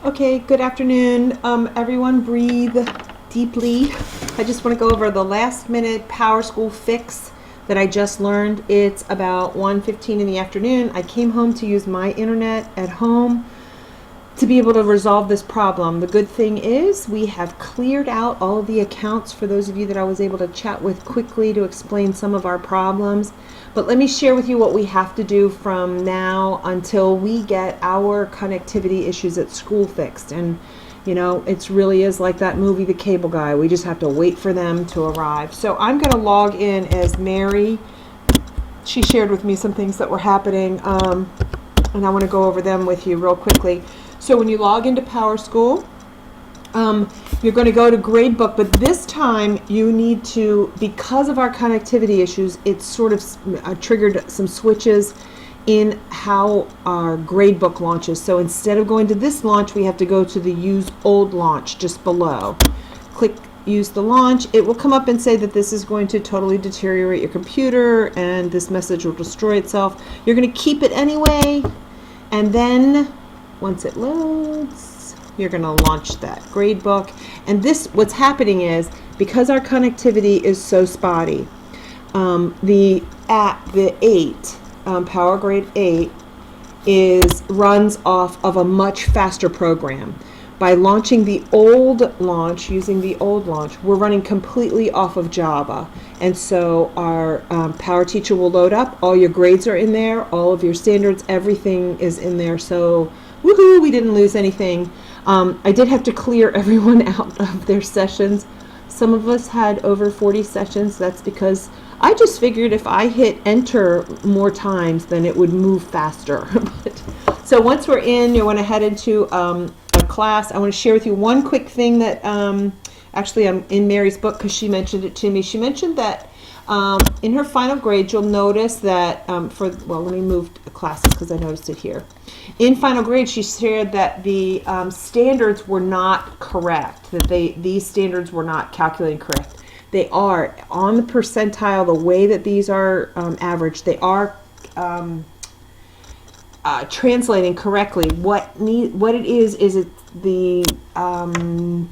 Okay, good afternoon. Everyone breathe deeply. I just want to go over the last minute PowerSchool fix that I just learned. It's about 1:15 in the afternoon. I came home to use my internet at home to be able to resolve this problem. The good thing is we have cleared out all of the accounts for those of you that I was able to chat with quickly to explain some of our problems. But let me share with you what we have to do from now until we get our connectivity issues at school fixed. And you know, it really is like that movie, The Cable Guy. We just have to wait for them to arrive. So I'm going to log in as Mary. She shared with me some things that were happening, and I want to go over them with you real quickly. So when you log into PowerSchool, you're going to go to GradeBook, but this time you need to, because of our connectivity issues, it's sort of triggered some switches in how our GradeBook launches. So instead of going to this launch, we have to go to the Use Old Launch just below. Click Use the Launch. It will come up and say that this is going to totally deteriorate your computer and this message will destroy itself. You're going to keep it anyway, and then once it loads, you're going to launch that GradeBook. And this, what's happening is, because our connectivity is so spotty, the 8, PowerGrade 8, runs off of a much faster program. By launching the old launch, using the old launch, we're running completely off of Java. And so our Power Teacher will load up, all your grades are in there, all of your standards, everything is in there. So woohoo, we didn't lose anything. I did have to clear everyone out of their sessions. Some of us had over 40 sessions. That's because I just figured if I hit enter more times, then it would move faster. So once we're in, you want to head into a class. I want to share with you one quick thing that actually I'm in Mary's book because she mentioned it to me. She mentioned that in her final grade, you'll notice that let me move classes because I noticed it here. In final grade, she shared that the standards were not correct, that these standards were not calculating correct. They are on the percentile, the way that these are averaged, they are translating correctly. What it is the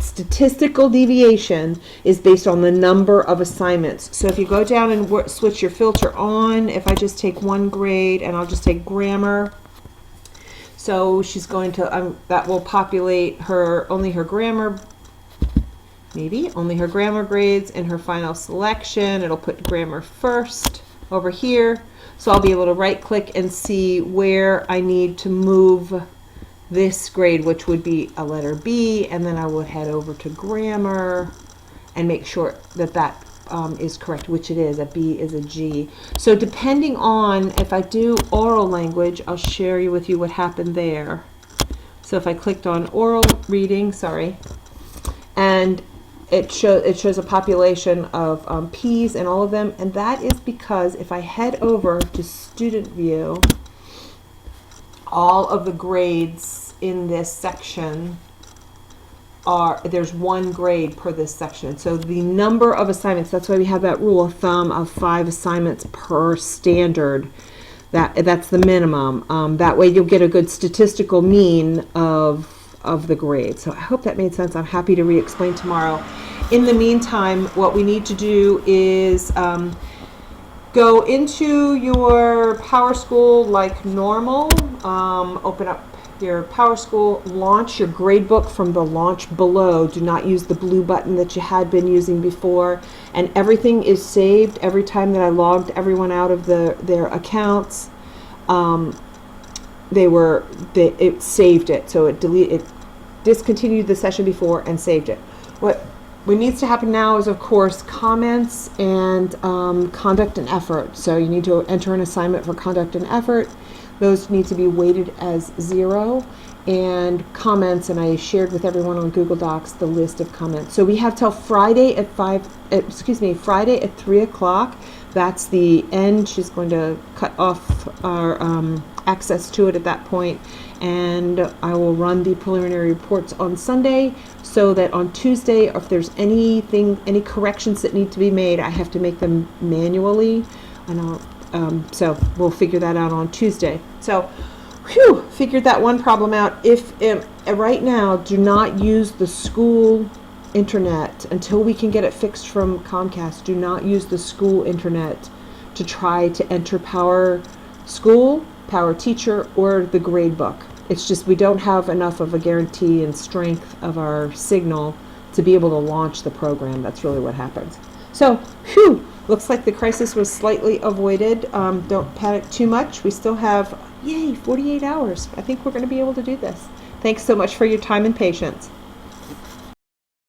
statistical deviation is based on the number of assignments. So if you go down and switch your filter on, if I just take one grade and I'll just take grammar, so she's going to that will populate only her grammar grades in her final selection. It'll put grammar first over here. So I'll be able to right click and see where I need to move this grade, which would be a letter B, and then I would head over to grammar and make sure that that is correct, which it is. A B is a G. So depending on, if I do oral language, I'll share with you what happened there. So if I clicked on oral reading, and it shows a population of P's and all of them, and that is because if I head over to student view, all of the grades in this section there's one grade per this section. So the number of assignments, that's why we have that rule of thumb of 5 assignments per standard. That's the minimum. That way you'll get a good statistical mean of the grade. So I hope that made sense. I'm happy to re-explain tomorrow. In the meantime, what we need to do is go into your PowerSchool like normal, open up your PowerSchool, launch your GradeBook from the launch below. Do not use the blue button that you had been using before. And everything is saved. Every time that I logged everyone out of their accounts, it saved it. So it discontinued the session before and saved it. What needs to happen now is, of course, comments and conduct and effort. So you need to enter an assignment for conduct and effort. Those need to be weighted as 0. And comments, and I shared with everyone on Google Docs the list of comments. So we have till Friday at Friday at 3 o'clock. That's the end. She's going to cut off our access to it at that point, and I will run the preliminary reports on Sunday, so that on Tuesday, if there's any corrections that need to be made, I have to make them manually, and so we'll figure that out on Tuesday. So Whew, figured that one problem out. If right now, do not use the school internet until we can get it fixed from Comcast. Do not use the school internet to try to enter Power School, Power Teacher, or the GradeBook. It's just we don't have enough of a guarantee and strength of our signal to be able to launch the program. That's really what happens. So, whew, looks like the crisis was slightly avoided. Don't panic too much. We still have, yay, 48 hours. I think we're going to be able to do this. Thanks so much for your time and patience.